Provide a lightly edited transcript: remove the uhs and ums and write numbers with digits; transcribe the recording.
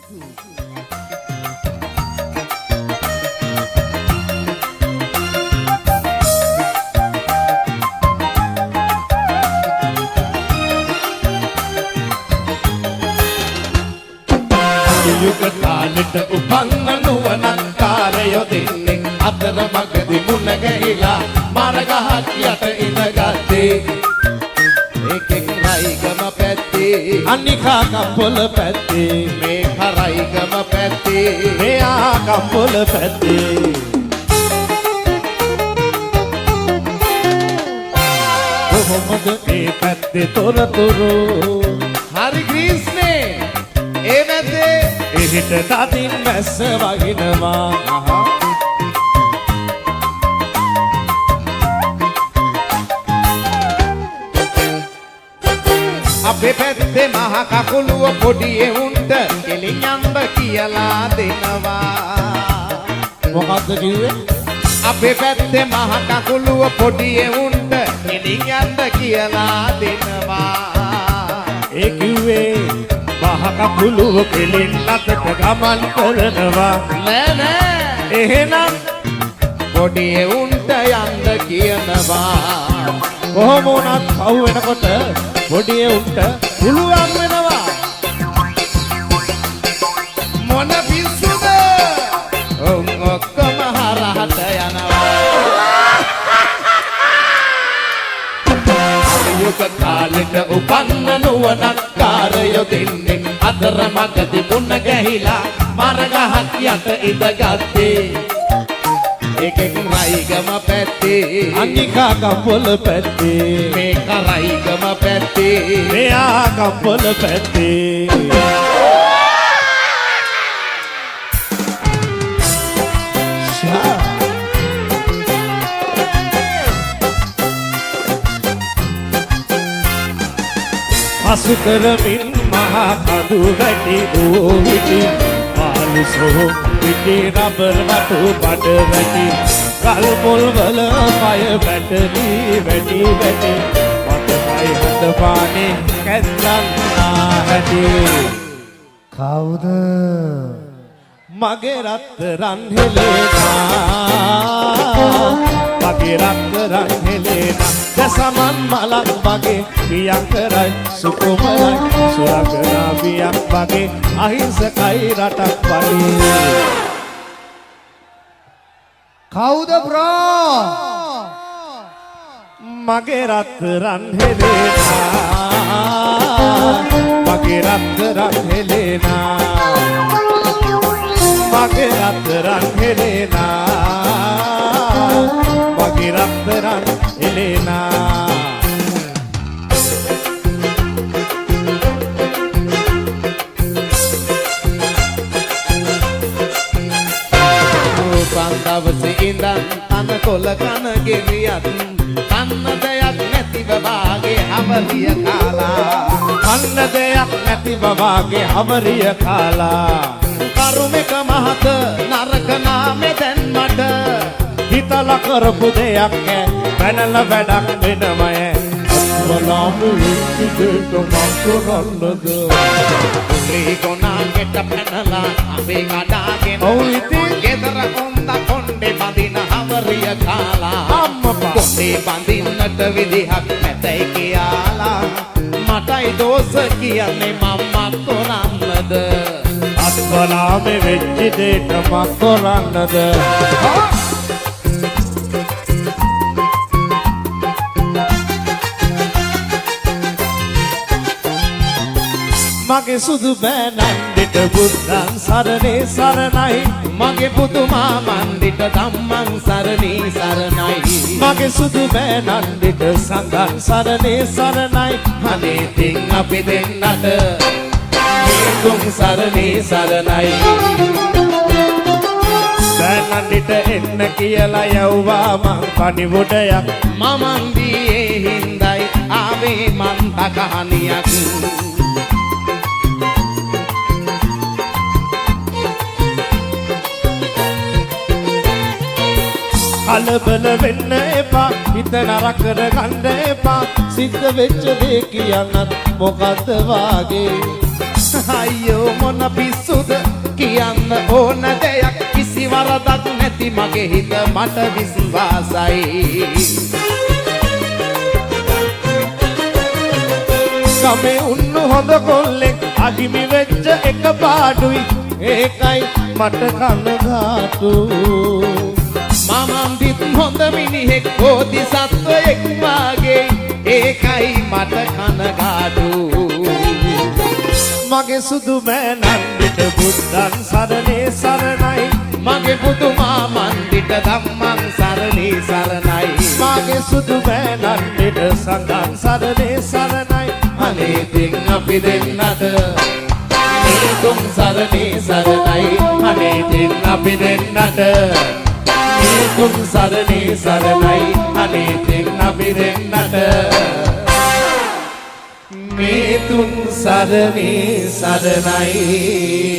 යුග කාලෙට උපන්න නුවණක්කාරයෝ දෙන්නේ අතර මගදී මුණ ගැහිලා මරගහක් යට ඉඳගත්තේ ඒකෙන් රයිගම පැත්තේ අනිකා කම්පොල පැත්තේ මේ කරයිගම පැත්තේ මෙයා කම්පොල පැත්තේ කොහොමද මේ පැත්තේ තොරතුරු හරි ග්‍රීස්නේ ඒ මැද්දේ එහෙට තදින් මැස්ස වගිනවා අපේ පැත්තේ මහ කකුලුව පොඩි එවුන්ට කෙලින් යන්න කියලා දෙනවා මොකද්ද කිව්වේ අපේ පැත්තේ මහ කකුලුව පොඩි එවුන්ට කෙලින් යන්න කියලා දෙනවා ඒ කිව්වේ මහ කකුලුව කෙලින් අතට ගමන් කරනවා නෑ නෑ එහෙනම් පොඩි එවුන්ට යන්න කියනවා කොහොම වුණත් පහු වෙනකොට පොඩි එවුන්ට පුළුවන් වෙනවා මොන පිස්සුද ඔක්කොම හරහට යනවා යුග කාලෙට උපන්න නුවණක්කාරයෝ දෙන්නේ අතර මගදී මුණ ගැහිලා මරගහක් යට ඉඳගත්තේ ඒකෙන් රයිගම පැත්තේ අනිකා කම්පොල පැත්තේ මේ කරයිගම පැත්තේ මෙයා කම්පොල පැත්තේ හසු කරමින් මහා කඳු වැටි ඕවිටි පාලුසෝ පිටි රබර් වතු බඩ වැටි කල් පොල් වල පය වැටලි වැටි වැටි මතකයි හද පානේ කැත්තන්නා හැටි කවුද මගේ රත්තරන් හෙලේනා මගේ රත්තරන් හෙලේනා දසමන් මලක් වගේ පියංකරයි සුකුමරයි සුරකනා පියක් වගේ අහිංසකයි රටක් වගේ කවුද බ්‍රෝ මගේ රත්තරන් හෙලේනා මගේ රත්තරන් හෙලේනා මගේ රත්තරන් හෙලේනා මගේ රත්තරන් හෙලේනා දවසේ ඉඳන් අන කොල කන ගෙවියත් කන්න දෙයක් නැතිව වාගේ හවරිය කාලා කන්න දෙයක් නැතිව වාගේ හවරිය කාලා කරුමෙක මහත නරක නාමෙ දැන් මට හිතලා කරපු දෙයක් පැනලා වැඩක් වෙනමය වලාමු විදිහට මක්කරන්නද උලේ කොනාගෙට පැනලා අපේ කඩාගෙන ඔව් ඉතින් ගෙදර කොණ්ඩේ බඳින හවරිය කාලා අම්මපා කොණ්ඩේ බඳින්නට විදිහක් නැතයි කියලා මටයි දෝෂ කියන්නේ මම්මා කොරන්නද අත්වලාමේ වෙච්ච දෙයට මක් කොරන්නද මගේ සුදු බෑනන්දිට බුද්ධං සරණේ සරණයි මගේ පුතුමා මන්දිට ධම්මං සරණේ සරණයි මගේ සුදු බෑනන්දිට සංඝං සරණේ සරණයි අනේ තින් අපි දෙන්නට මේතුම් සරණේ සරණයි බෑනන්දිට එන්න කියලා යවුවා මං පණිවුඩයක් මමන් දියේ හින්දයි ආවේ මන් තකහනියක් කලබල වෙන්න එපා හිත නරක කරගන්න එපා සිද්ධ වෙච්ච දේ කියන්නත් මොකද්ද වාගේ අයියෝ මොන පිස්සුද කියන්න ඕන දෙයක් කිසි වරදක් නැති මගේ හිත මට විශ්වාසයි ගමේ උන්නු හොඳ කොල්ලෙක් අහිමි වෙච්ච එක පාඩුයි ඒකයි මට කනගාටු මමන්දිත් හොඳ මිනිහෙක් බෝධිසත්වයෙක් වාගේ ඒකයි මට කනගාටු මගේ සුදු මෑණන්ට බුද්ධං සරණේ සරණයි මගේ පුතුමා මන්දිට ධම්මං සරණේ සරණයි මගේ සුදු මෑණන්ට සඟන් සරණේ සරණයි අනේ තින් අපි දෙන්නට මේ තුන් සරණේ සරණයි අනේ තින් අපි දෙන්නට මේ තුන් සරණේ සරණයි අනේ තින් අපි දෙන්නට මේ තුන් සරණේ සරණයි